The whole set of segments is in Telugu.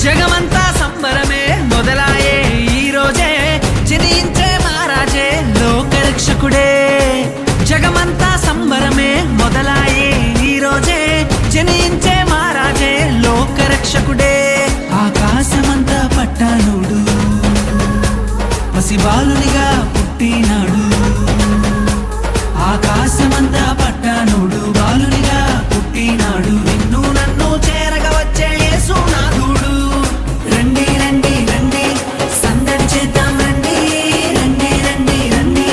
జగమంతా సంబరమే మొదలాయే ఈ రోజే, జనించే మహారాజే లోకరక్షకుడే. జగమంతా సంబరమే మొదలాయే ఈ రోజే, జనించే మహారాజే లోకరక్షకుడే. ఆకాశమంతా పట్టానుడు పసిబాలునిగా పుట్టినాడు. ఆకాశమంతా పట్టానుడు బాలునిగా పుట్టినాడు. నిన్ను నన్ను చేరగా వచ్చే యేసునాథుడు. రండి రండి రండి సందడి చేద్దాం రండి, రండి రండి రండి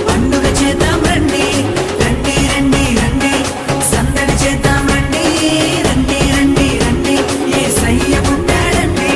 పండుగ చేద్దాం రండి, రండి రండి రండి సందడి చేద్దాం రండి, రండి రండి రండి యేసయ్య పుట్టాడండి.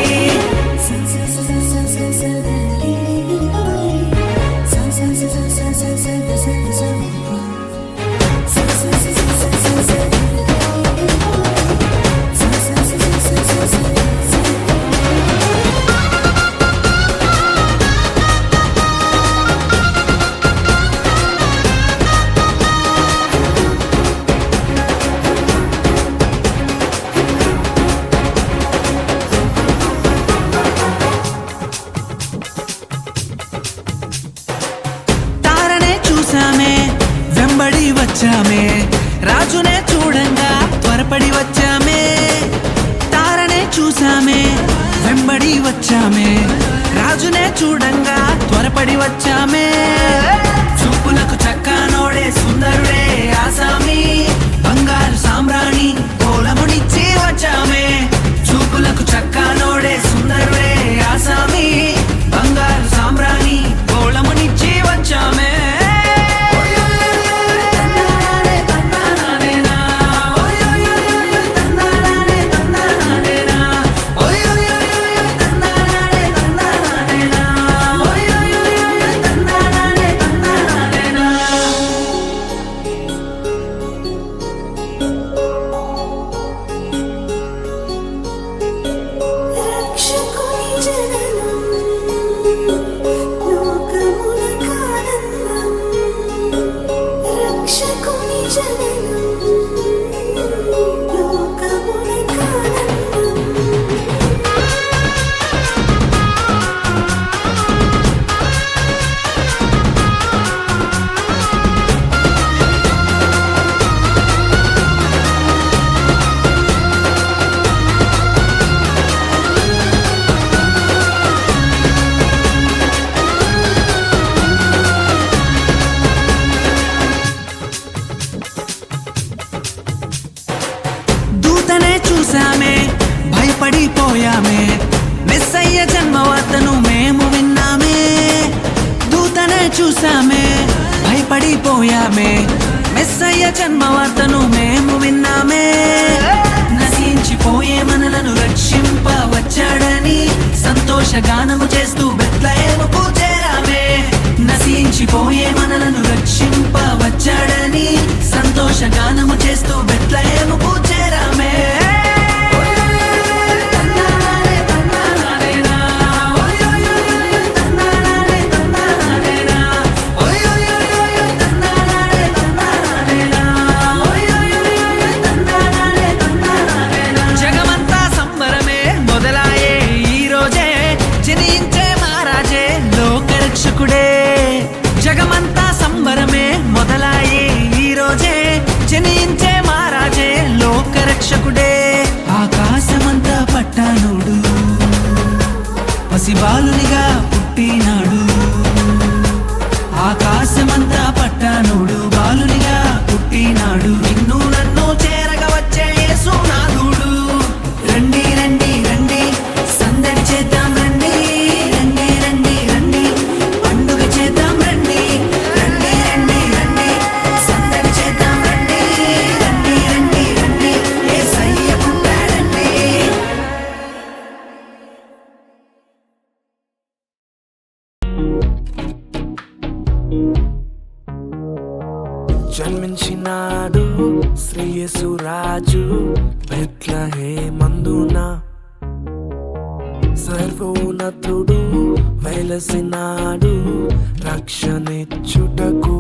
వెంబడి వచ్చామే రాజునే చూడంగా త్వరపడి వచ్చామే. తారనే చూసామే వెంబడి వచ్చామే, రాజునే చూడంగా త్వరపడి వచ్చామే. చూపులకు చక్కనోడే సుందరుడే ఆసామి, బంగారు సామ్రాణి కోలమునిచ్చి వచ్చామే. చూపులకు చక్కనోడే సుందరుడే ఆసామి, బంగారు సామ్రాణి కోలమునిచ్చి వచ్చామే. చూసామే భయపడిపోయామే, మెస్సయ్య జన్మవార్తను మేము విన్నామే. దూతనే చూసామే భయపడిపోయామే, మెస్సయ్య జన్మవార్తను మేము విన్నామే. నశించిపోయే మనలను రక్షింప వచ్చాడని సంతోషగానము చేస్తూ బెత్లెహేముకు చేరామే. నశించిపోయే మనలను రక్షింప వచ్చాడని సంతోషగానము చేస్తూ బెత్లెహేముకు చేరామే. జగమంతా సంబరమే మొదలాయే ఈ రోజే, జనించే మహారాజే లోకరక్షకుడే. ఆకాశమంతా పట్టానుడు పసిబాలునిగా పుట్టినాడు. ఆకాశమంతా పట్టానుడు బాలునిగా పుట్టినాడు. నిన్ను నన్ను చేరగా వచ్చే యేసునాథుడు. రండి రండి రండి సందడి చేద్దాం రండి, రండి రండి రండి పండుగ చేద్దాం రండి, రండి రండి రండి సందడి చేద్దాం రండి, రండి రండి రండి యేసయ్య పుట్టాడండి. జన్మించినాడు శ్రేయసు రాజు బెత్లెహేమందున. సర్వోన్నతుడు వెలసినాడు రక్షణిచ్చుటకు.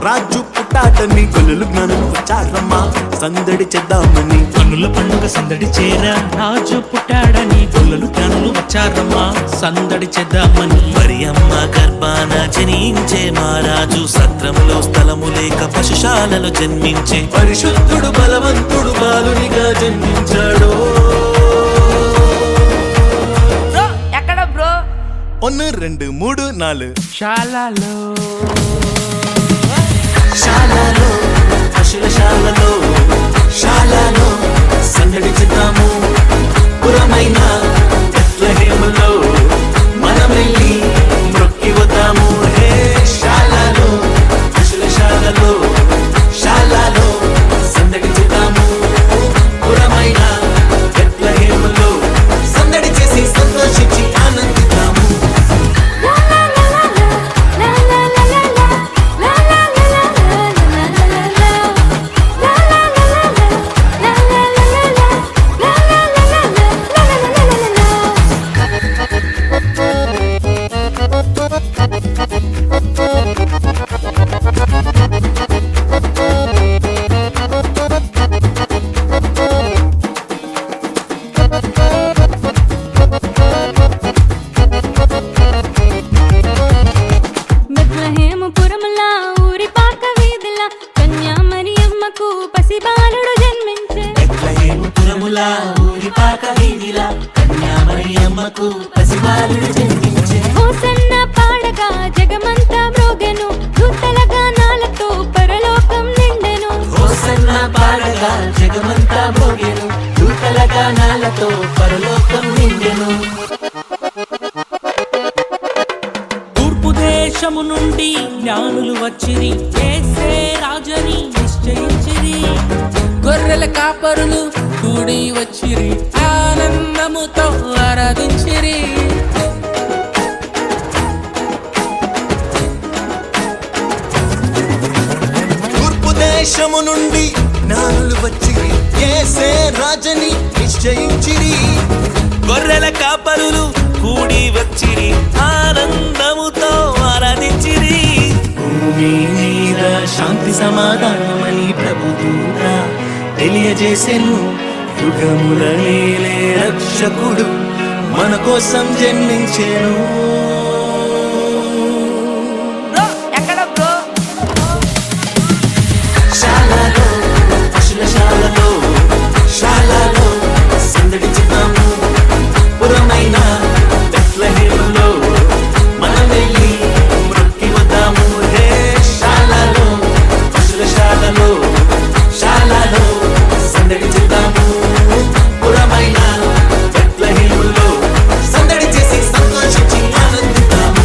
రాజు పుట్టాడని గొల్లులు జ్ఞానులు వచ్చారమ్మా సందడి చేద్దామని కన్నుల పండుగ సందడి చేరా రాజు పుట్టాడని గొల్లలు జ్ఞానులు వచ్చారమ్మా సందడి చేద్దామని మరి అమ్మ గర్భాన జనించే మహారాజు సత్రంలో స్థలము లేక పశుశాలలో జన్మించే పరిశుద్ధుడు బలవంతుడు బాలునిగా జన్మించాడో బ్రో ఎక్కడ బ్రో 1 2 3 4 శాలలో శాలలో పశుశాలలో శాలలో సందడి చేద్దాము పురమైన బెత్లెహేములో మనమెల్లి మ్రొక్కి వద్దాము హే శాలలో పశుశాలలో శాలలో సందడి చేద్దాము పురమైన బెత్లెహేములో సందడి చేసి సంతోషించి ఆనందిద్దాము బెత్లెహేముపురములా ఊరి పాక వీధిలా కన్యా మరియమ్మకు పసిబాలుడు జన్మించే బెత్లెహేముపురముల ఊరి పాక వీధిలా కన్యా మరియమ్మకు పసిబాలుడు జన్మించే హోసన్న పాడగా జగమంతా మ్రోగెను దూతల గానాలతో పరలోకం నిండెను హోసన్న పాడగా జగమంతా మోగెను దూతల గానాలతో పరలోకం నిండెను తూర్పు దేశము నుండి జ్ఞానులు వచ్చిరి యేసే రాజని నిశ్చయించిరి గొర్రెల కాపరులు కూడి వచ్చిరి ఆనందముతో ఆరాధించిరి తూర్పు దేశము నుండి జ్ఞానులు వచ్చి యేసే రాజని నిశ్చయించిరి గొర్రెల కాపరులు కూడి వచ్చిరి ఆనందముతో ఆరాధించిరి భూమి మీద శాంతి సమాధానమని ప్రభుదూత తెలియజేసెను యుగముల నేలే రక్షకుడు మన కోసం జన్మించెను బ్రో ఎక్కడ బ్రో శాలలో పశుశాలలో శాలలో సందడి చేద్దాము పురమైన బెత్లెహేములో మనమెల్లి మ్రొక్కి వద్దాము హే శాలలో పశుశాలలో శాలలో సందడి చేద్దాము పురమైన బెత్లెహేములో సందడి చేసి సంతోషించి ఆనందిద్దాము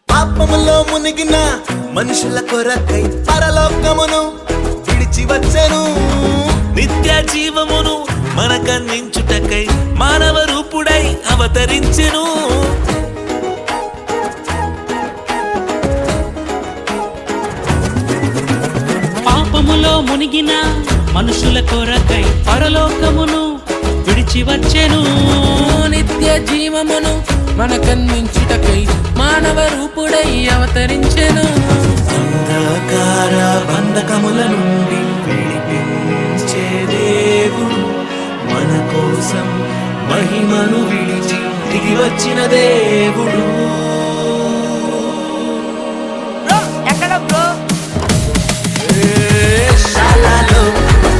పాపములో మునిగిన మనుషుల కొరకై పరలోకమును విడిచి వచ్చెను నిత్య జీవమును మనకందించుటకై మానవ రూపుడై అవతరించెను పాపములో మునిగిన మనుషుల కొరకై పరలోకమును విడిచి వచ్చెను నిత్య జీవమును మనకన్నించుటకై మానవ రూపుడై అవతరించెను అంధకార బంధకముల నుండి విడిపించే దేవుడు మన కోసం మహిమను విడిచి దిగి వచ్చిన దేవుడు బ్రో ఎక్కడ బ్రో శాలలో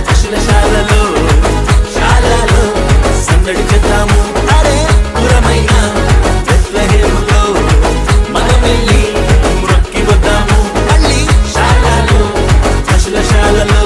పశుశాలలో శాలలో సందడి చేద్దాము అరే పురమైన బెత్లెహేములో మనమెల్లి మ్రొక్కి వద్దాము మళ్ళీ శాలలో పశుశాలలో